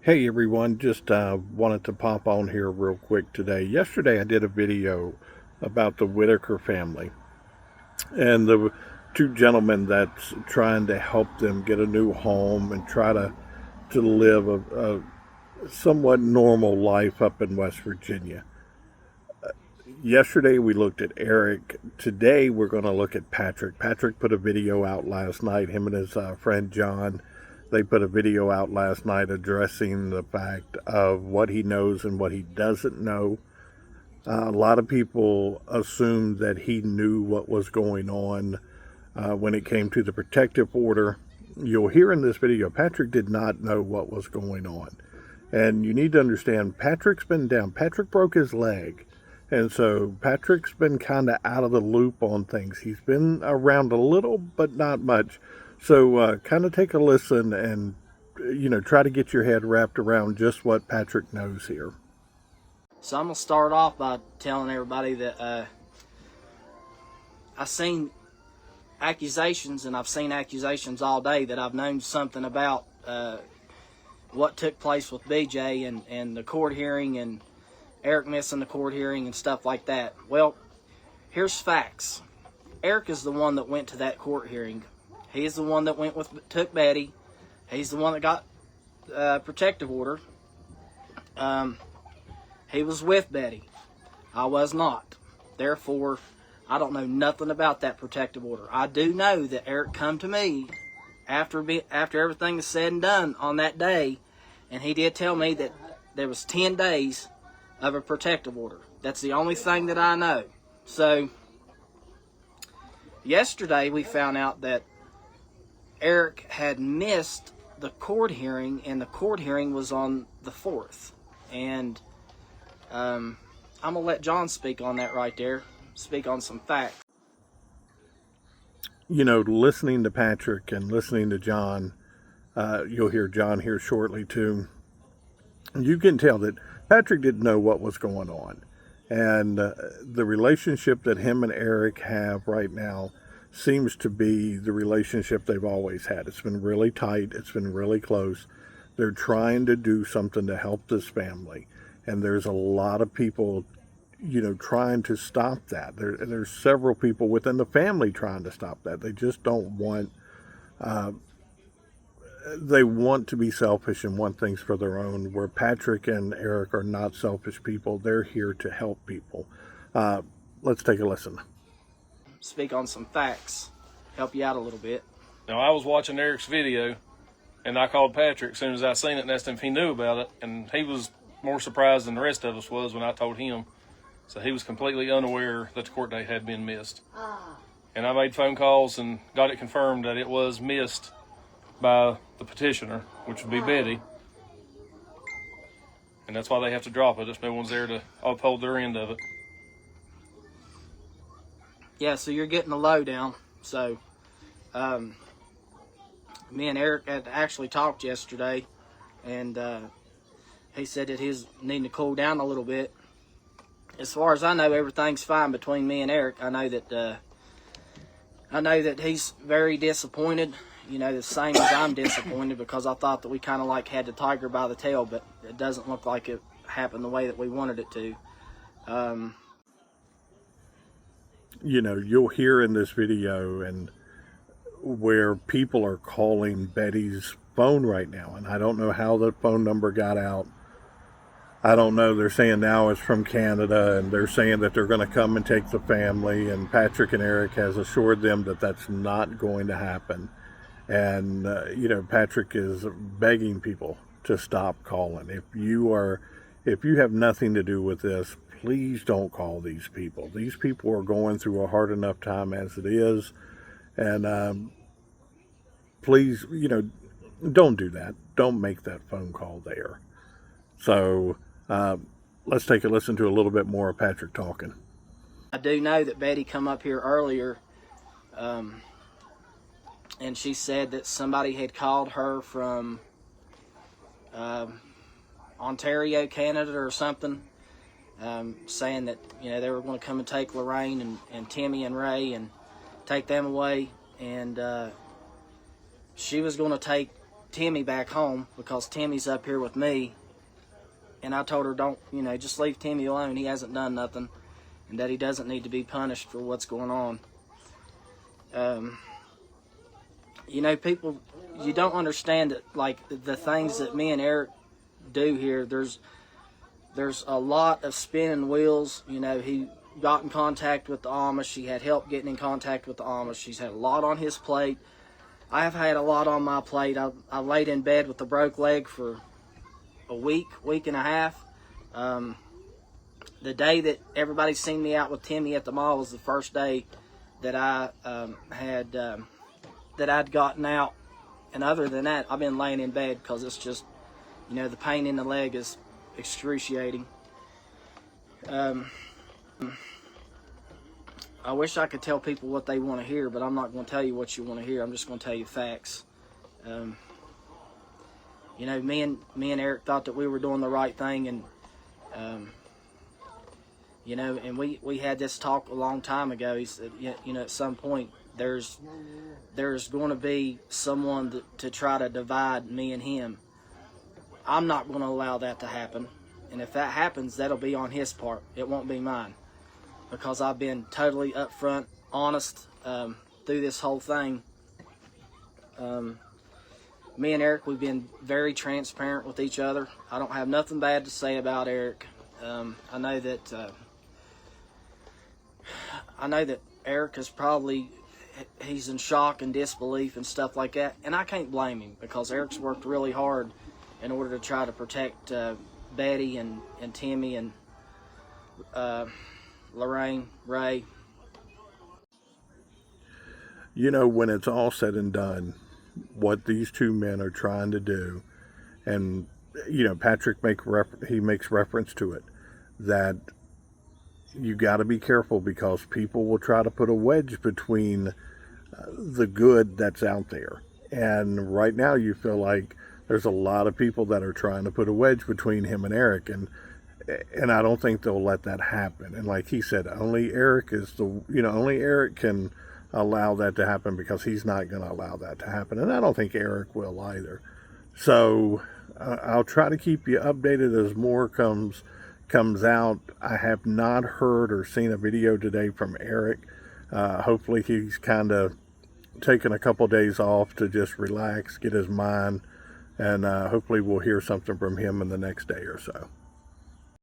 Hey everyone, just wanted to pop on here real quick today. Yesterday I did a video about the Whittaker family and the two gentlemen that's trying to help them get a new home and try to live a somewhat normal life up in West Virginia. Yesterday we looked at Eric. Today we're going to look at Patrick. Patrick put a video out last night, him and his friend John. They put a video out last night addressing the fact of what he knows and what he doesn't know. A lot of people assumed that he knew what was going on when it came to the protective order. You'll hear in this video, Patrick did not know what was going on. And you need to understand, Patrick's been down. Patrick broke his leg. And so Patrick's been kind of out of the loop on things. He's been around a little, but not much. So kind of take a listen and, try to get your head wrapped around just what Patrick knows here. So I'm going to start off by telling everybody that I've seen accusations, and I've seen accusations all day, that I've known something about what took place with BJ and the court hearing and Eric missing the court hearing and stuff like that. Well, here's facts. Eric is the one that went to that court hearing. He's the one that took Betty. He's the one that got protective order. He was with Betty. I was not. Therefore, I don't know nothing about that protective order. I do know that Eric come to me after everything is said and done on that day, and he did tell me that there was 10 days of a protective order. That's the only thing that I know. So, yesterday we found out that Eric had missed the court hearing, and the court hearing was on the 4th. And I'm going to let John speak on that right there, speak on some facts. Listening to Patrick and listening to John, you'll hear John here shortly too. You can tell that Patrick didn't know what was going on. And the relationship that him and Eric have right now seems to be the relationship they've always had. It's been really tight. It's been really close. They're trying to do something to help this family. And there's a lot of people, trying to stop that. There's several people within the family trying to stop that. They just don't want... they want to be selfish and want things for their own, where Patrick and Eric are not selfish people. They're here to help people. Let's take a listen. Speak on some facts, help you out a little bit. Now, I was watching Eric's video, and I called Patrick as soon as I seen it and asked him if he knew about it, and he was more surprised than the rest of us was when I told him. So he was completely unaware that the court date had been missed. And I made phone calls and got it confirmed that it was missed by the petitioner, which would be Betty. And that's why they have to drop it. There's no one's there to uphold their end of it. Yeah, so you're getting the lowdown. So, me and Eric had actually talked yesterday, and he said that he's needing to cool down a little bit. As far as I know, everything's fine between me and Eric. I know that he's very disappointed. The same as I'm disappointed, because I thought that we kind of like had the tiger by the tail, but it doesn't look like it happened the way that we wanted it to. You'll hear in this video and where people are calling Betty's phone right now, and I don't know how the phone number got out. I don't know. They're saying now it's from Canada, and they're saying that they're going to come and take the family, and Patrick and Eric has assured them that that's not going to happen. And, Patrick is begging people to stop calling. If you have nothing to do with this, please don't call these people. These people are going through a hard enough time as it is. And please, don't do that. Don't make that phone call there. So let's take a listen to a little bit more of Patrick talking. I do know that Betty come up here earlier, and she said that somebody had called her from Ontario, Canada or something, saying that, they were going to come and take Lorraine and Timmy and Ray and take them away. And she was going to take Timmy back home because Timmy's up here with me. And I told her, don't, just leave Timmy alone. He hasn't done nothing. And that he doesn't need to be punished for what's going on. People, you don't understand it, like the things that me and Eric do here. There's a lot of spinning wheels. He got in contact with the Amish. He had help getting in contact with the Amish. He's had a lot on his plate. I have had a lot on my plate. I laid in bed with a broke leg for a week and a half. The day that everybody seen me out with Timmy at the mall was the first day that I I'd gotten out. And other than that, I've been laying in bed because it's just, the pain in the leg is excruciating. I wish I could tell people what they want to hear, but I'm not going to tell you what you want to hear. I'm just going to tell you facts. Me and Eric thought that we were doing the right thing, and and we had this talk a long time ago. He said, at some point there's going to be someone to try to divide me and him. I'm not going to allow that to happen, and if that happens, that'll be on his part. It won't be mine, because I've been totally upfront, honest through this whole thing. Me and Eric, we've been very transparent with each other. I don't have nothing bad to say about Eric. I know that Eric is probably, he's in shock and disbelief and stuff like that, and I can't blame him, because Eric's worked really hard in order to try to protect Betty and Timmy and Lorraine, Ray. When it's all said and done, what these two men are trying to do, and Patrick makes reference to it, that you got to be careful, because people will try to put a wedge between the good that's out there. And right now you feel like there's a lot of people that are trying to put a wedge between him and Eric, and I don't think they'll let that happen. And like he said, only Eric can allow that to happen, because he's not going to allow that to happen, and I don't think Eric will either. So I'll try to keep you updated as more comes out. I have not heard or seen a video today from Eric. Hopefully he's kind of taken a couple days off to just relax, get his mind, and hopefully we'll hear something from him in the next day or so.